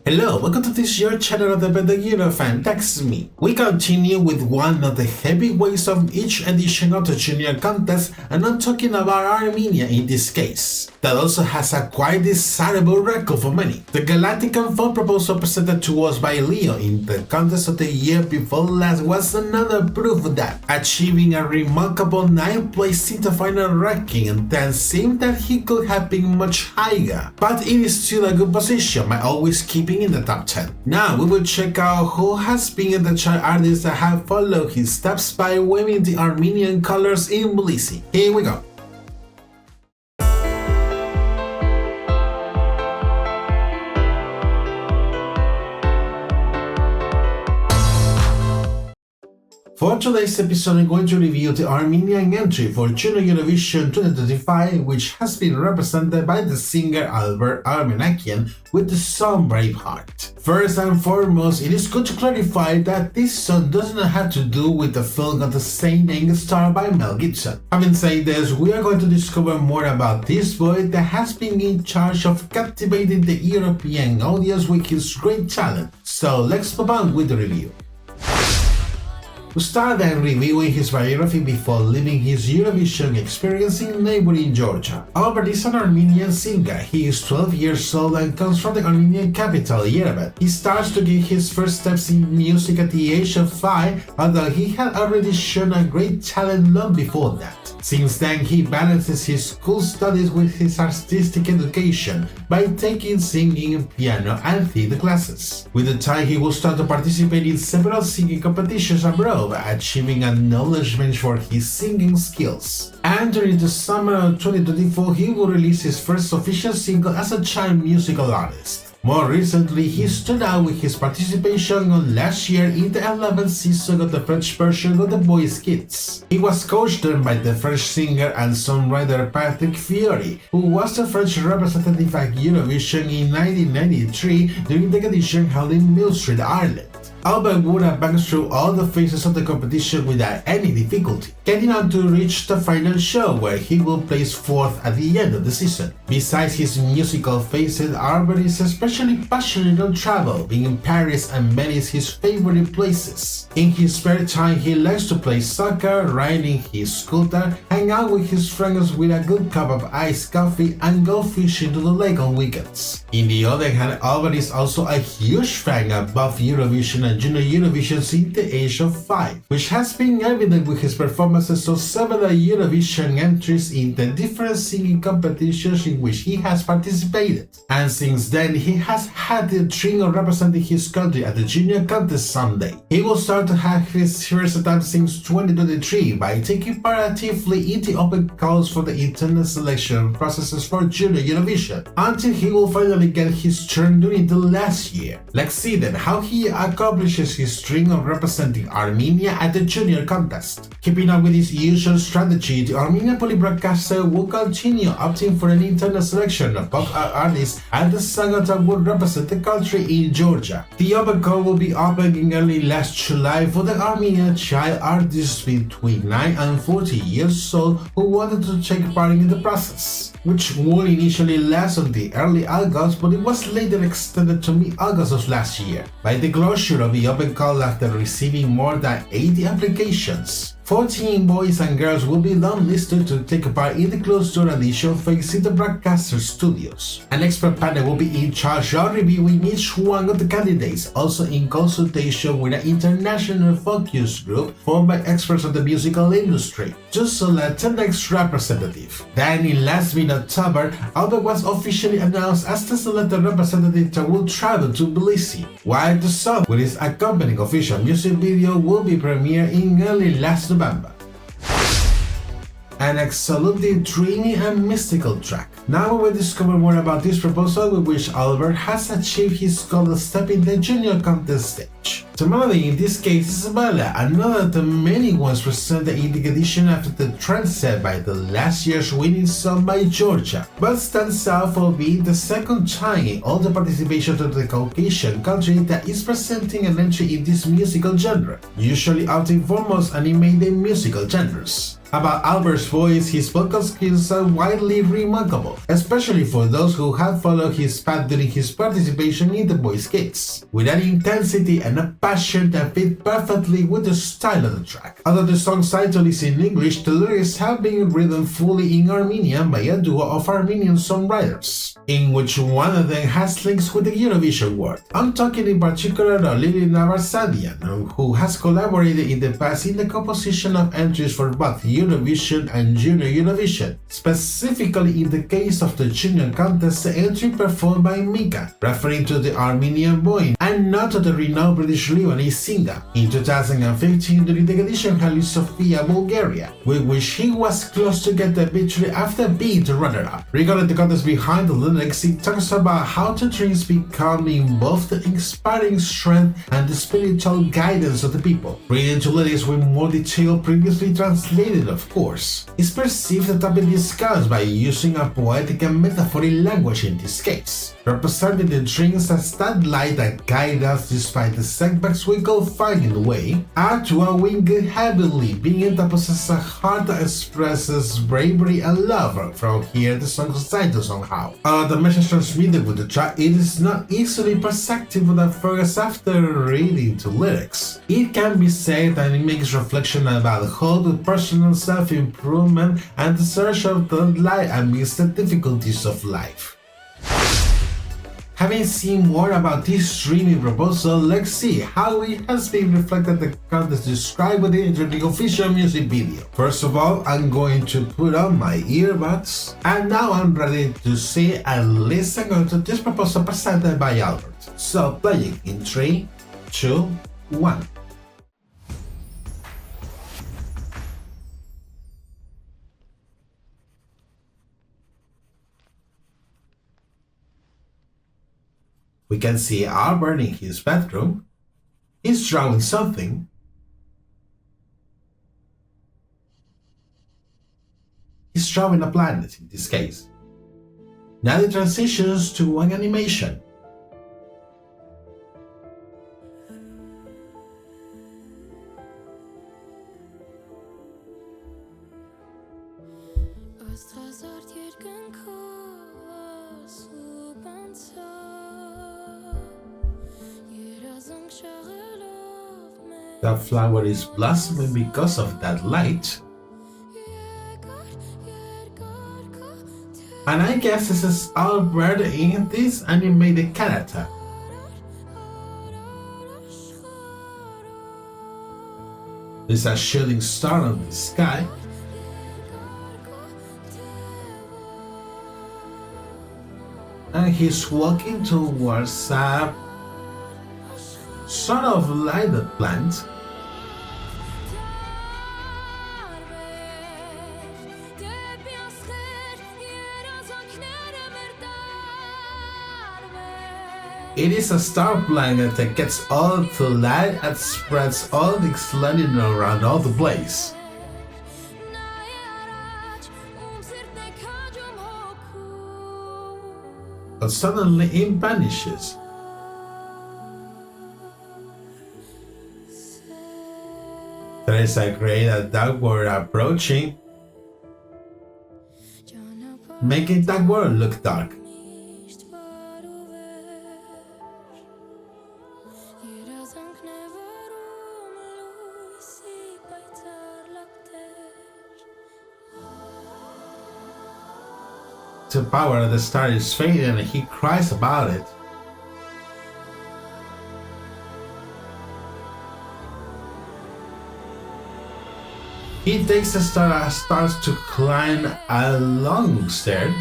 Hello, welcome to this your channel of the Eurofan, that's me. We continue with one of the heavyweights of each edition of the Junior Contest, and I'm talking about Armenia in this case. That also has a quite desirable record for many. The Galactic and Fun proposal presented to us by Leo in the contest of the year before last was another proof of that, achieving a remarkable 9th place in the final ranking, and then seemed that he could have been much higher. But it is still a good position by always keeping in the top 10. Now we will check out who has been in the chart artists that have followed his steps by waving the Armenian colors in Tbilisi. Here we go. For today's episode, I'm going to review the Armenian entry for Junior Eurovision 2025, which has been represented by the singer Albert Armenakyan with the song Braveheart. First and foremost, it is good to clarify that this song does not have to do with the film of the same name starred by Mel Gibson. Having said this, we are going to discover more about this boy that has been in charge of captivating the European audience with his great talent. So let's move on with the review. We start then reviewing his biography before leaving his Eurovision experience in neighboring Georgia. Albert is an Armenian singer. He is 12 years old and comes from the Armenian capital, Yerevan. He starts to get his first steps in music at the age of 5, although he had already shown a great talent long before that. Since then, he balances his school studies with his artistic education by taking singing, piano, and theater classes. With the time, he will start to participate in several singing competitions abroad, achieving acknowledgement for his singing skills. And during the summer of 2024, he will release his first official single as a child musical artist. More recently, he stood out with his participation on last year in the 11th season of the French version of The Voice Kids. He was coached by the French singer and songwriter Patrick Fiori, who was the French representative at Eurovision in 1993 during the edition held in Mill Street, Ireland. Albert would advance through all the phases of the competition without any difficulty, getting on to reach the final show where he will place 4th at the end of the season. Besides his musical phases, Albert is especially passionate on travel, being in Paris and many is his favorite places. In his spare time, he likes to play soccer, riding his scooter, hang out with his friends with a good cup of iced coffee, and go fishing to the lake on weekends. On the other hand, Albert is also a huge fan of both Eurovision and Junior Eurovision since the age of 5, which has been evident with his performances of several Eurovision entries in the different singing competitions in which he has participated. And since then, he has had the dream of representing his country at the Junior Contest someday. He will start to have his first attempt since 2023 by taking part actively in the open calls for the internal selection processes for Junior Eurovision, until he will finally get his turn during the last year. Let's see then how he accomplishes his dream of representing Armenia at the Junior Contest. Keeping up with his usual strategy, the Armenian Public Broadcaster will continue opting for an internal selection of pop artists and the singers that will represent the country in Georgia. The open call will be opened in early last July for the Armenian child artists between 9 and 40 years old who wanted to take part in the process, which would initially last until early August, but it was later extended to mid-August of last year by the closure of the open call after receiving more than 80 applications. 14 boys and girls will be long-listed to take part in the closed-door audition phase in the broadcaster studios. An expert panel will be in charge of reviewing each one of the candidates, also in consultation with an international focus group formed by experts of the musical industry, to select the next representative. Then in last mid-October, Albert was officially announced as the selected representative that will travel to Tbilisi, while the song with its accompanying official music video will be premiered in early last November. An absolutely dreamy and mystical track. Now we will discover more about this proposal with which Albert has achieved his goal of stepping the Junior Contest stage. The melody in this case is Bala, another of the many ones presented in the edition after the trend set by the last year's winning song by Georgia, but stands out for being the second time in all the participations of the Caucasian country that is presenting an entry in this musical genre, usually opting for most animated musical genres. About Albert's voice, his vocal skills are widely remarkable, especially for those who have followed his path during his participation in the voice kits, with an intensity and a passion that fit perfectly with the style of the track. Although the song's title is in English, the lyrics have been written fully in Armenian by a duo of Armenian songwriters, in which one of them has links with the Eurovision world. I'm talking in particular of Lilina Varsadian, who has collaborated in the past in the composition of entries for both Eurovision and Junior Eurovision, specifically in the case of the Junior contest, the entry performed by Mika, referring to the Armenian boy and not to the renowned British-Lebanese singer. In 2015, during the edition held in Sofia, Bulgaria, with which he was close to get the victory after being the runner-up. Regarding the context behind the lyrics, it talks about how the dreams become involved in inspiring strength and the spiritual guidance of the people. Reading the lyrics with more detail, previously translated of course, is perceived that have been discussed by using a poetic and metaphoric language in this case, representing the dreams as that light that guide us despite the setbacks we go find in the way, are to a winged heavenly being that possesses a heart that expresses bravery and love. From here the song's title somehow. The message transmitted with the track, it is not easily perceptible at first after reading the lyrics. It can be said that it makes reflection about hope, personal self-improvement, and the search of the light amidst the difficulties of life. Having seen more about this dreamy proposal, let's see how it has been reflected in the contest described within the official music video. First of all, I'm going to put on my earbuds, and now I'm ready to see and listen to this proposal presented by Albert. So playing in 3, 2, 1. We can see Albert in his bedroom. He's drawing something. He's drawing a planet in this case. Now it transitions to an animation. The flower is blossoming because of that light. And I guess this is Albert in this animated character. There's a shooting star in the sky. And he's walking towards a sort of lighted plant. It is a star planet that gets all the light and spreads all its lightning around all the place. But suddenly it vanishes. There is a great dark world approaching, making that world look dark. The power of the star is fading and he cries about it. He takes the star and starts to climb a long stair.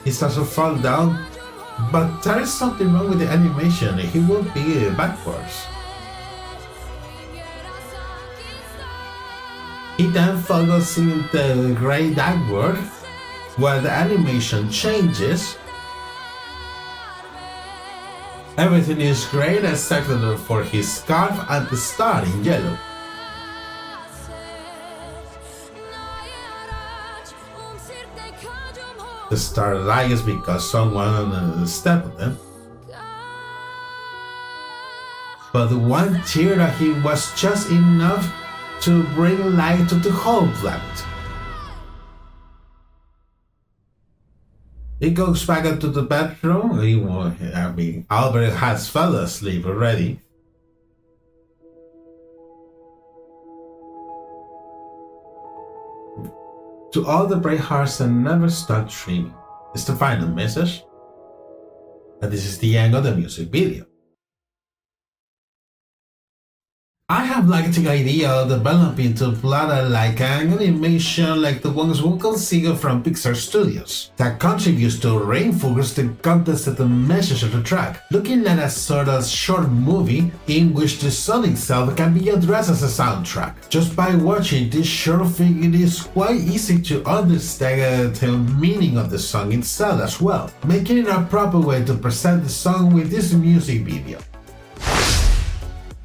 He starts to fall down, but there is something wrong with the animation. He will be backwards. He then follows in the grey dark world, where the animation changes. Everything is grey except for his scarf and the star in yellow. The star lies because someone stepped on them. But one tear at him was just enough to bring light to the whole planet. He goes back into the bedroom. Albert has fell asleep already. To all the brave hearts that never stop dreaming is the final message. And this is the end of the music video. I have liked the idea of developing to plot like an animation like the ones we can see from Pixar Studios, that contributes to reinforce the context of the message of the track, looking at a sort of short movie in which the song itself can be addressed as a soundtrack. Just by watching this short film, it is quite easy to understand the meaning of the song itself as well, making it a proper way to present the song with this music video.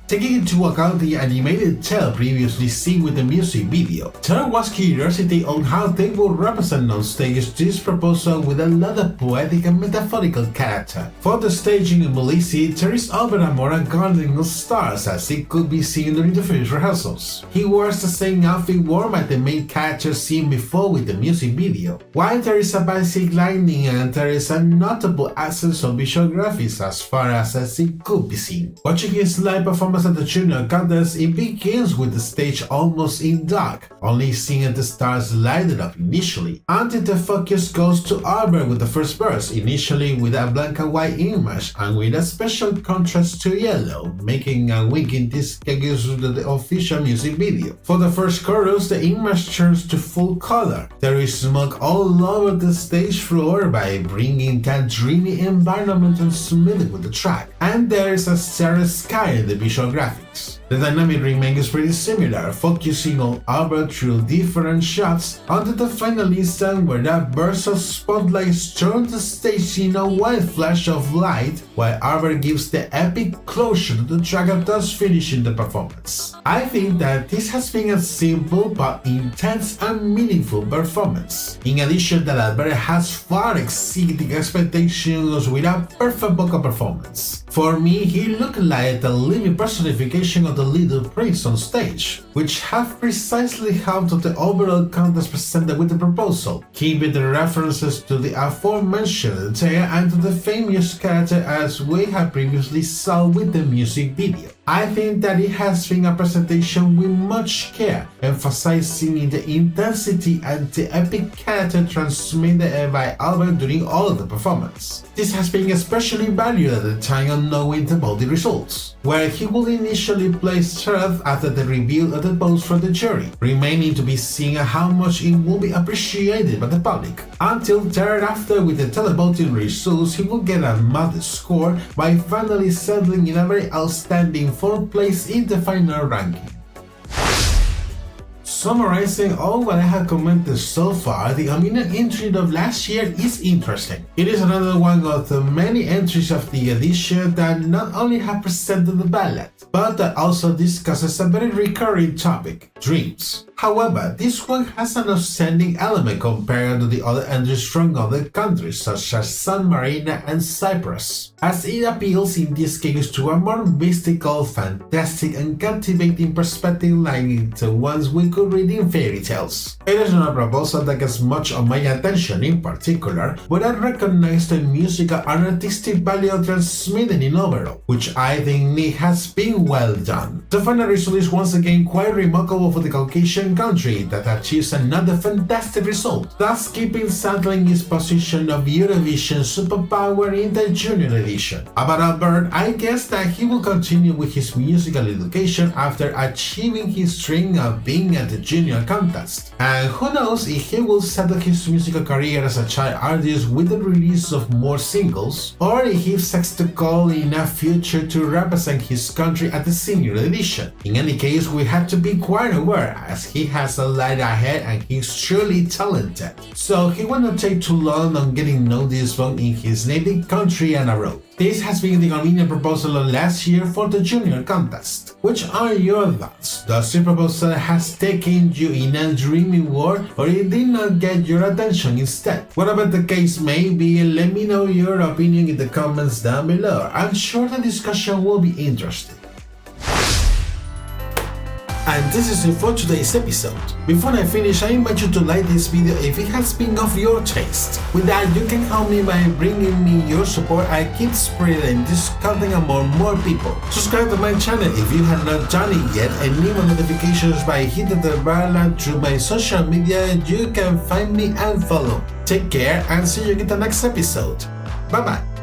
Taking into account the animated tale previously seen with the music video, there was curiosity on how they would represent on stage this proposal with a lot of poetic and metaphorical character. For the staging in Belize, there is Albert Armenakyan guarding the stars as it could be seen during the first rehearsals. He wears the same outfit worn by the main character seen before with the music video, while there is a basic lighting and there is a notable absence of visual graphics as far as it could be seen. Watching his live performance at the Junior Contest, it begins with the stage almost in dark, only seeing the stars lighted up initially, until the focus goes to Albert with the first verse, initially with a black and white image and with a special contrast to yellow, making a winking this case with the official music video. For the first chorus, the image turns to full color. There is smoke all over the stage floor by bringing that dreamy environment and smoothing with the track, and there is a starry sky in the visual graphics. The dynamic remains pretty similar, focusing on Albert through different shots until the final instant where that burst of spotlight turns the stage in a wild flash of light, while Albert gives the epic closure to the track and thus finishing the performance. I think that this has been a simple but intense and meaningful performance. In addition, that Albert has far exceeded expectations with a perfect vocal performance. For me, he looked like the living personification of the Little Prince on stage, which have precisely helped the overall contest presented with the proposal, keeping the references to the aforementioned tale and to the famous character as we have previously saw with the music video. I think that it has been a presentation with much care, emphasizing the intensity and the epic character transmitted by Albert during all of the performance. This has been especially valued at the time of knowing about the results, where he will initially place third after the reveal of the votes from the jury, remaining to be seen how much it will be appreciated by the public, until thereafter with the televoting results he will get a modest score by finally settling in a very outstanding 4th place in the final ranking. Summarizing all what I have commented so far, the Armenian entry of last year is interesting. It is another one of the many entries of the edition that not only have presented the ballad, but that also discusses a very recurring topic, dreams. However, this one has an outstanding element compared to the other entries from other countries such as San Marino and Cyprus, as it appeals in this case to a more mystical, fantastic and captivating perspective like the ones we could read in fairy tales. It is not a proposal that gets much of my attention in particular, but I recognize the musical and artistic value transmitted in overall, which I think has been well done. The final result is once again quite remarkable for the Caucasian country that achieves another fantastic result, thus keeping settling its position of Eurovision superpower in the Junior edition. About Albert, I guess that he will continue with his musical education after achieving his dream of being at the Junior Contest, and who knows if he will settle his musical career as a child artist with the release of more singles, or if he sets the goal in a future to represent his country at the Senior edition. In any case, we have to be quite aware, as he has a light ahead and he's surely talented. So he will not take too long on getting noticed both in his native country and abroad. This has been the Armenian proposal of last year for the Junior contest. Which are your thoughts? Does the proposal has taken you in a dreamy world, or it did not get your attention instead? Whatever the case may be, let me know your opinion in the comments down below. I'm sure the discussion will be interesting. And this is it for today's episode. Before I finish, I invite you to like this video if it has been of your taste. With that, you can help me by bringing me your support. I keep spreading this content among more people. Subscribe to my channel if you have not done it yet, and leave notifications by hitting the bell, and through my social media you can find me and follow. Take care and see you in the next episode. Bye bye.